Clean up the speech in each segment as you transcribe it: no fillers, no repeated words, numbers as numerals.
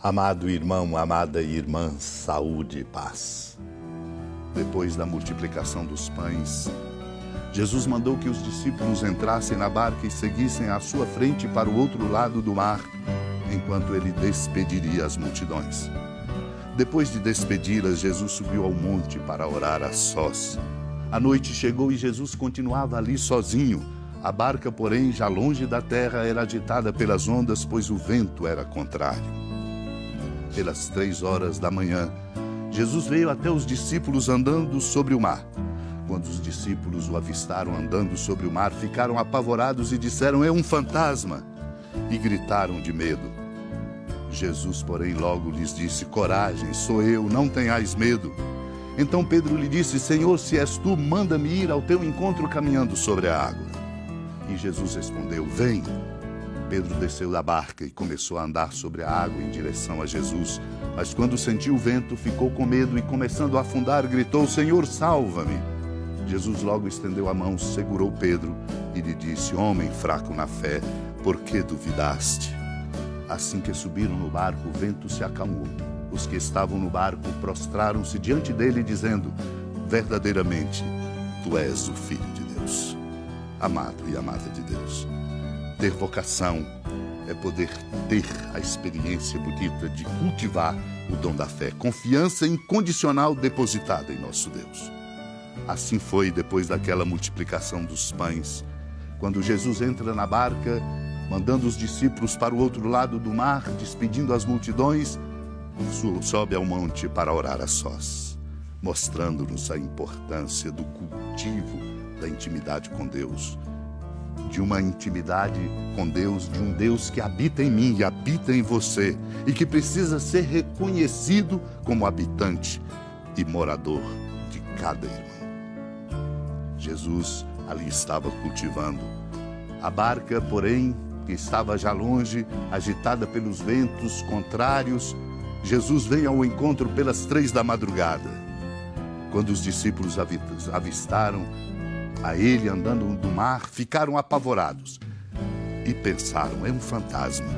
Amado irmão, amada irmã, saúde e paz. Depois da multiplicação dos pães, Jesus mandou que os discípulos entrassem na barca e seguissem à sua frente para o outro lado do mar, enquanto ele despediria as multidões. Depois de despedi-las, Jesus subiu ao monte para orar a sós. A noite chegou e Jesus continuava ali sozinho. A barca, porém, já longe da terra, era agitada pelas ondas, pois o vento era contrário. Pelas 3 horas da manhã, Jesus veio até os discípulos andando sobre o mar. Quando os discípulos o avistaram andando sobre o mar, ficaram apavorados e disseram: "É um fantasma!" e gritaram de medo. Jesus, porém, logo lhes disse: "Coragem, sou eu, não tenhais medo." Então Pedro lhe disse: "Senhor, se és tu, manda-me ir ao teu encontro caminhando sobre a água." E Jesus respondeu: "Vem." Pedro desceu da barca e começou a andar sobre a água em direção a Jesus. Mas quando sentiu o vento, ficou com medo e, começando a afundar, gritou: "Senhor, salva-me!" Jesus logo estendeu a mão, segurou Pedro e lhe disse: "Homem fraco na fé, por que duvidaste?" Assim que subiram no barco, o vento se acalmou. Os que estavam no barco prostraram-se diante dele, dizendo: "Verdadeiramente, tu és o Filho de Deus." Amado e amada de Deus, ter vocação é poder ter a experiência bonita de cultivar o dom da fé, confiança incondicional depositada em nosso Deus. Assim foi depois daquela multiplicação dos pães, quando Jesus entra na barca, mandando os discípulos para o outro lado do mar, despedindo as multidões, sobe ao monte para orar a sós, mostrando-nos a importância do cultivo da intimidade com Deus, de uma intimidade com Deus, de um Deus que habita em mim e habita em você e que precisa ser reconhecido como habitante e morador de cada irmão. Jesus ali estava cultivando. A barca, porém, que estava já longe, agitada pelos ventos contrários, Jesus veio ao encontro pelas 3 da madrugada. Quando os discípulos avistaram a ele andando no mar, ficaram apavorados e pensaram: "É um fantasma."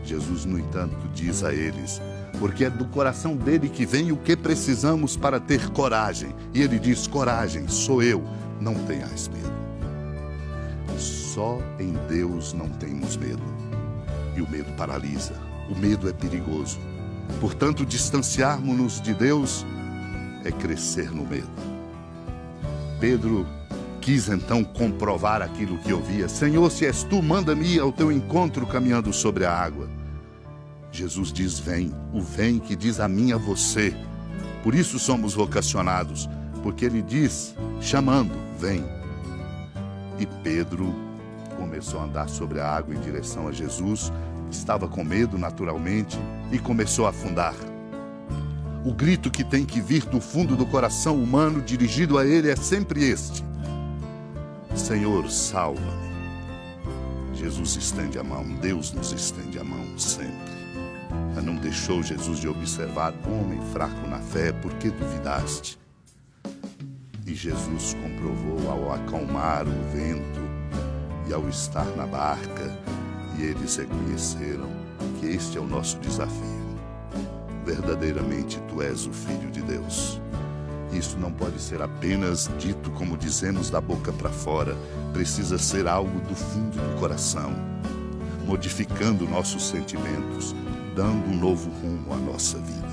Jesus, no entanto, diz a eles: "Porque é do coração dele que vem o que precisamos para ter coragem." E ele diz: "Coragem, sou eu, não tenhais medo." Só em Deus não temos medo. E o medo paralisa, o medo é perigoso. Portanto, distanciarmos-nos de Deus é crescer no medo. Pedro quis então comprovar aquilo que ouvia: "Senhor, se és tu, manda-me ir ao teu encontro caminhando sobre a água." Jesus diz: "Vem", o "vem" que diz a mim e a você. Por isso somos vocacionados, porque ele diz, chamando: "Vem." E Pedro começou a andar sobre a água em direção a Jesus, estava com medo naturalmente e começou a afundar. O grito que tem que vir do fundo do coração humano dirigido a ele é sempre este: "Senhor, salva-me." Jesus estende a mão, Deus nos estende a mão sempre. Mas não deixou Jesus de observar: "Homem fraco na fé, por que duvidaste?" E Jesus comprovou ao acalmar o vento e ao estar na barca, e eles reconheceram que este é o nosso desafio. Verdadeiramente tu és o Filho de Deus. Isso não pode ser apenas dito como dizemos da boca para fora, precisa ser algo do fundo do coração, modificando nossos sentimentos, dando um novo rumo à nossa vida.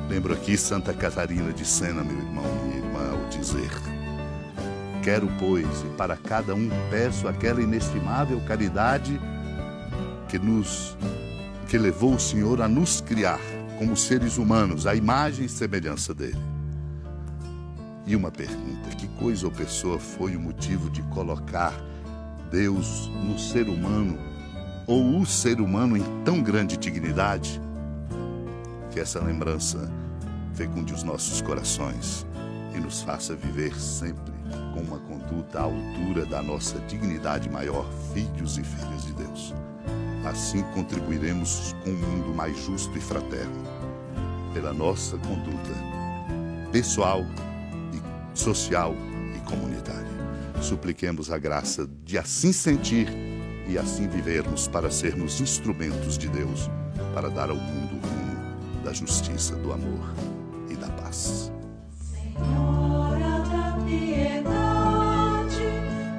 Lembro aqui Santa Catarina de Sena, meu irmão e minha irmã, ao dizer: "Quero, pois, e para cada um peço aquela inestimável caridade que levou o Senhor a nos criar como seres humanos, à imagem e semelhança dele." E uma pergunta: que coisa ou pessoa foi o motivo de colocar Deus no ser humano, ou o ser humano em tão grande dignidade? Que essa lembrança fecunde os nossos corações e nos faça viver sempre com uma conduta à altura da nossa dignidade maior, filhos e filhas de Deus. Assim contribuiremos com um mundo mais justo e fraterno, pela nossa conduta pessoal, social e comunitária. Supliquemos a graça de assim sentir e assim vivermos, para sermos instrumentos de Deus para dar ao mundo o rumo da justiça, do amor e da paz. Senhora da piedade,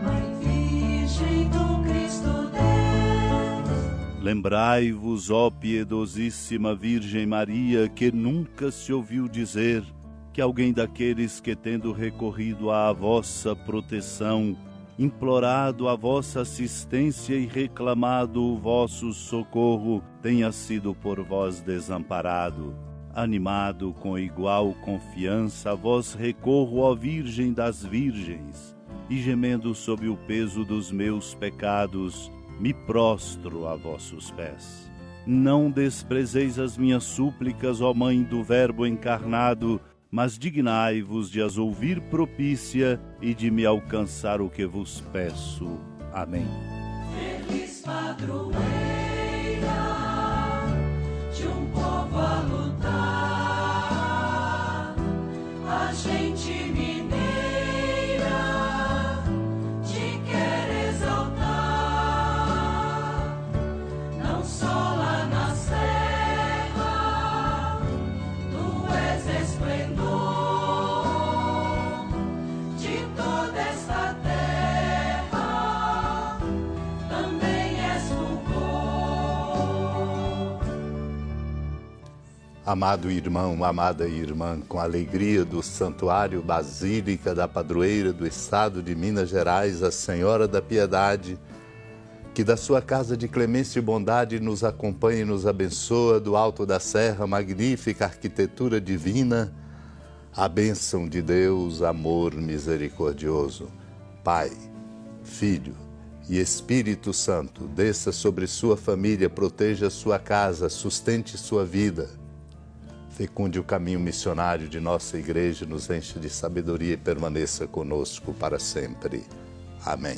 Mãe Virgem do Cristo Deus. Lembrai-vos, ó piedosíssima Virgem Maria, que nunca se ouviu dizer que alguém daqueles que, tendo recorrido à vossa proteção, implorado a vossa assistência e reclamado o vosso socorro, tenha sido por vós desamparado. Animado com igual confiança, a vós recorro, ó Virgem das Virgens, e gemendo sob o peso dos meus pecados, me prostro a vossos pés. Não desprezeis as minhas súplicas, ó Mãe do Verbo encarnado, mas dignai-vos de as ouvir propícia e de me alcançar o que vos peço. Amém. Feliz padroeira de um povo a lutar, a gente mineira te quer exaltar, não só lá na serra, tu és esplendor de toda esta terra, também és fulgor. Amado irmão, amada irmã, com a alegria do Santuário Basílica da Padroeira do Estado de Minas Gerais, a Senhora da Piedade, que da sua casa de clemência e bondade nos acompanhe e nos abençoa do alto da serra, magnífica arquitetura divina, a bênção de Deus, amor misericordioso, Pai, Filho e Espírito Santo, desça sobre sua família, proteja sua casa, sustente sua vida, fecunde o caminho missionário de nossa igreja, nos enche de sabedoria e permaneça conosco para sempre. Amém.